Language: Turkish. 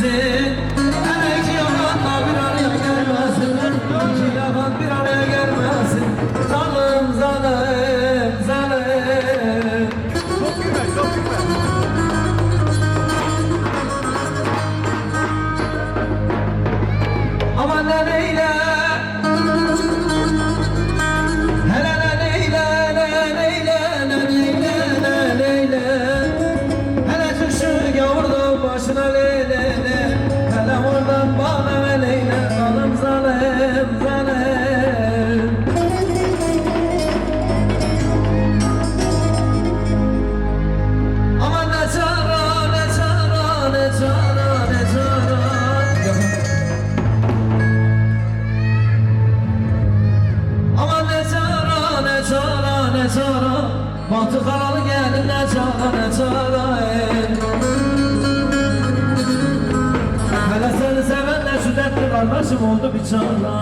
gelmesin. Hele iki yalanla bir araya gelmesin. İki yalan bir araya gelmesin. Zalim zalim zalim. Çok güzel, çok güzel. Aman ne neyle, hele ne neyle, ne neyle, ne neyle, ne neyle. Hele çıkşı gavurdu başına leyle, hele oradan bana veleyle. Zalim zalim zalim. Aman ne çara, ne çara, ne çara, ne çara. Aman ne çara, ne çara, ne çara. Bahtı karalı gelin ne çara, ne çara. Hele seni seven de şu dertli kardeşim oldu bir çara.